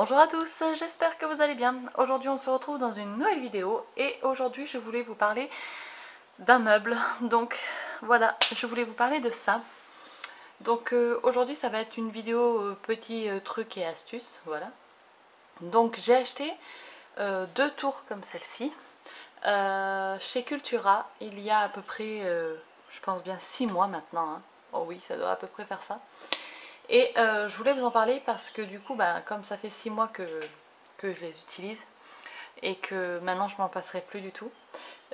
Bonjour à tous, j'espère que vous allez bien. Aujourd'hui on se retrouve dans une nouvelle vidéo et aujourd'hui je voulais vous parler d'un meuble. Donc voilà, je voulais vous parler de ça. Donc aujourd'hui ça va être une vidéo petits trucs et astuces, voilà. Donc j'ai acheté deux tours comme celle-ci chez Cultura il y a à peu près, je pense bien 6 mois maintenant. Hein. Oh oui, ça doit à peu près faire ça. Et je voulais vous en parler parce que du coup, comme ça fait 6 mois que je les utilise et que maintenant je m'en passerai plus du tout,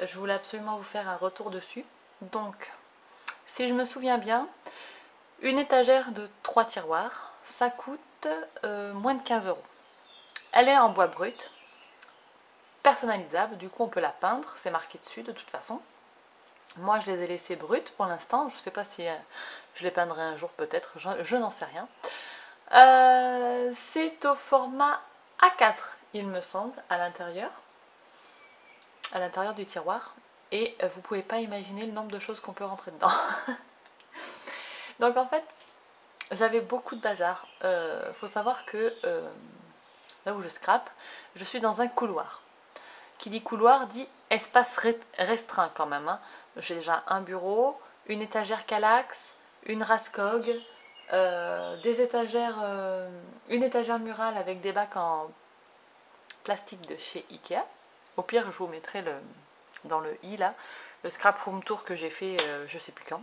je voulais absolument vous faire un retour dessus. Donc, si je me souviens bien, une étagère de 3 tiroirs, ça coûte moins de 15 euros. Elle est en bois brut, personnalisable, du coup on peut la peindre, c'est marqué dessus de toute façon. Moi je les ai laissées brutes pour l'instant, je ne sais pas si je les peindrai un jour peut-être, je n'en sais rien. C'est au format A4 il me semble, à l'intérieur du tiroir, et vous pouvez pas imaginer le nombre de choses qu'on peut rentrer dedans. Donc en fait j'avais beaucoup de bazar. Faut savoir que là où je scrape, je suis dans un couloir. Qui dit couloir dit espace restreint quand même, hein. J'ai déjà un bureau, une étagère Kallax, une Raskog, des étagères, une étagère murale avec des bacs en plastique de chez Ikea. Au pire, je vous mettrai dans le i là, le scrap room tour que j'ai fait je sais plus quand.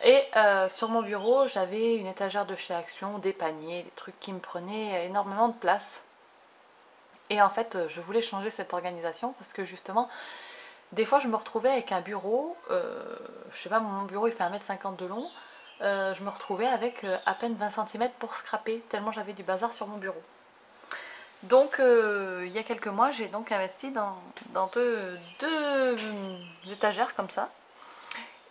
Et sur mon bureau, j'avais une étagère de chez Action, des paniers, des trucs qui me prenaient énormément de place. Et en fait, je voulais changer cette organisation parce que justement, des fois, je me retrouvais avec un bureau, je sais pas, mon bureau il fait 1,50 m de long, je me retrouvais avec à peine 20 cm pour scraper, tellement j'avais du bazar sur mon bureau. Donc, il y a quelques mois, j'ai donc investi dans deux étagères comme ça.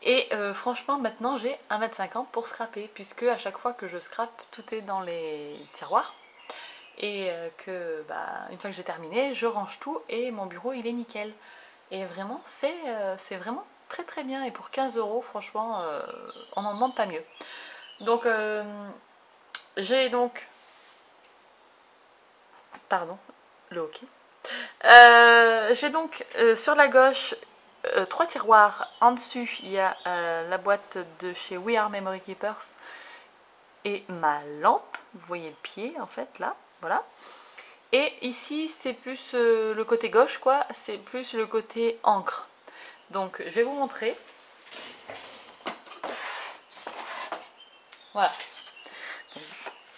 Et franchement, maintenant, j'ai 1,50 m pour scraper, puisque à chaque fois que je scrape, tout est dans les tiroirs. Et une fois que j'ai terminé, je range tout et mon bureau, il est nickel. Et vraiment, c'est vraiment très très bien. Et pour 15 euros, franchement, on n'en demande pas mieux. Donc, j'ai donc... Pardon, le hockey. J'ai donc sur la gauche 3 tiroirs. En dessus, il y a la boîte de chez We Are Memory Keepers et ma lampe. Vous voyez le pied en fait là, voilà. Et ici, c'est plus le côté gauche, quoi. C'est plus le côté encre. Donc, je vais vous montrer. Voilà.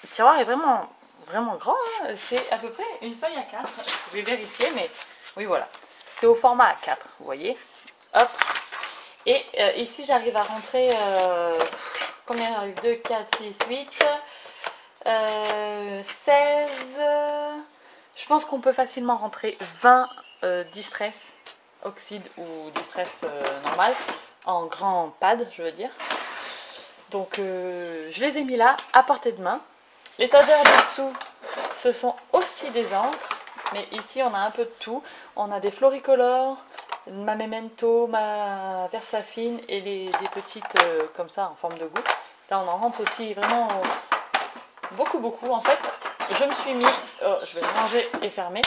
Le tiroir est vraiment, vraiment grand. Hein. C'est à peu près une feuille A4. Je vais vérifier, mais oui, voilà. C'est au format A4, vous voyez. Hop. Et ici, j'arrive à rentrer... combien j'arrive? 2, 4, 6, 8... 16... Je pense qu'on peut facilement rentrer 20 distress oxyde ou distress normal en grand pad, je veux dire. Donc je les ai mis là à portée de main. L'étagère dessous, ce sont aussi des encres, mais ici on a un peu de tout. On a des floricolores, ma Memento, ma Versafine et des petites comme ça en forme de goutte. Là on en rentre aussi vraiment beaucoup en fait. Je me suis mis, je vais le ranger et fermer.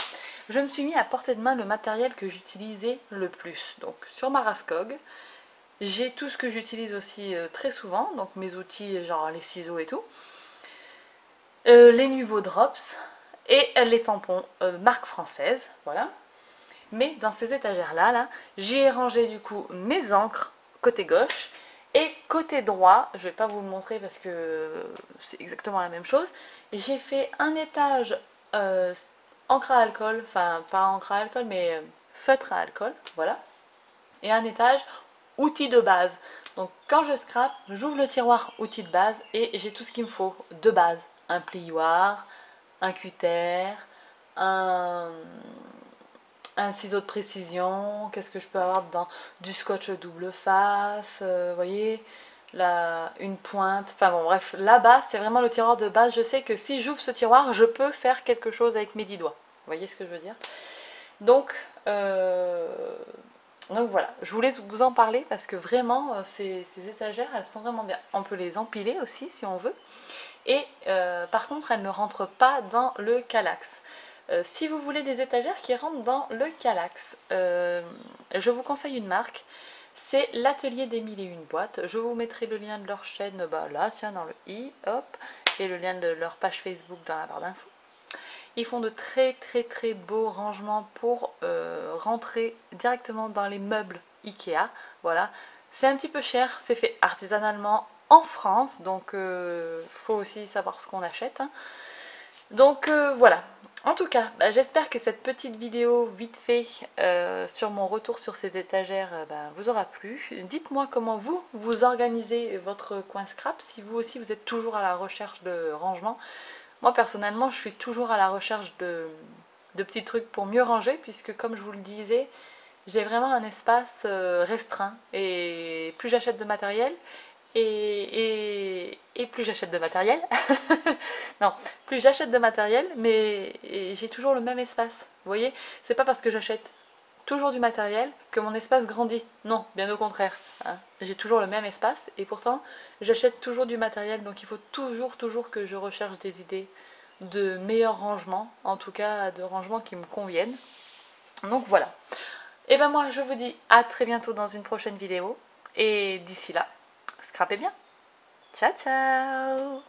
Je me suis mis à portée de main le matériel que j'utilisais le plus. Donc sur ma Raskog, j'ai tout ce que j'utilise aussi très souvent, donc mes outils genre les ciseaux et tout. Les Nuvo Drops et les tampons marque française, voilà. Mais dans ces étagères là, j'ai rangé du coup mes encres côté gauche. Et côté droit, je ne vais pas vous le montrer parce que c'est exactement la même chose. J'ai fait un étage encre à alcool, enfin pas encre à alcool mais feutre à alcool, voilà. Et un étage outils de base. Donc quand je scrape, j'ouvre le tiroir outils de base et j'ai tout ce qu'il me faut de base. Un plioir, un cutter, un ciseau de précision, qu'est-ce que je peux avoir dedans? Du scotch double face, vous voyez, une pointe, enfin bon bref, là-bas c'est vraiment le tiroir de base. Je sais que si j'ouvre ce tiroir, je peux faire quelque chose avec mes 10 doigts. Vous voyez ce que je veux dire? Donc voilà, je voulais vous en parler parce que vraiment ces étagères elles sont vraiment bien. On peut les empiler aussi si on veut. Et par contre, elles ne rentrent pas dans le Kallax. Si vous voulez des étagères qui rentrent dans le Kallax, je vous conseille une marque. C'est l'atelier des 1001 boîtes. Je vous mettrai le lien de leur chaîne là, tiens, dans le i, hop, et le lien de leur page Facebook dans la barre d'infos. Ils font de très beaux rangements pour rentrer directement dans les meubles Ikea. Voilà, c'est un petit peu cher, c'est fait artisanalement en France, donc faut aussi savoir ce qu'on achète. Hein. Donc voilà. En tout cas, j'espère que cette petite vidéo vite fait sur mon retour sur ces étagères vous aura plu. Dites-moi comment vous organisez votre coin scrap, si vous aussi vous êtes toujours à la recherche de rangement. Moi personnellement, je suis toujours à la recherche de petits trucs pour mieux ranger, puisque comme je vous le disais, j'ai vraiment un espace restreint. Et plus j'achète de matériel, et plus j'achète de matériel, non, plus j'achète de matériel, mais j'ai toujours le même espace. Vous voyez, c'est pas parce que j'achète toujours du matériel que mon espace grandit. Non, bien au contraire. Hein. J'ai toujours le même espace et pourtant j'achète toujours du matériel, donc il faut toujours que je recherche des idées de meilleurs rangements, en tout cas de rangements qui me conviennent. Donc voilà. Et ben moi je vous dis à très bientôt dans une prochaine vidéo et d'ici là, scrapez bien. Ciao ciao.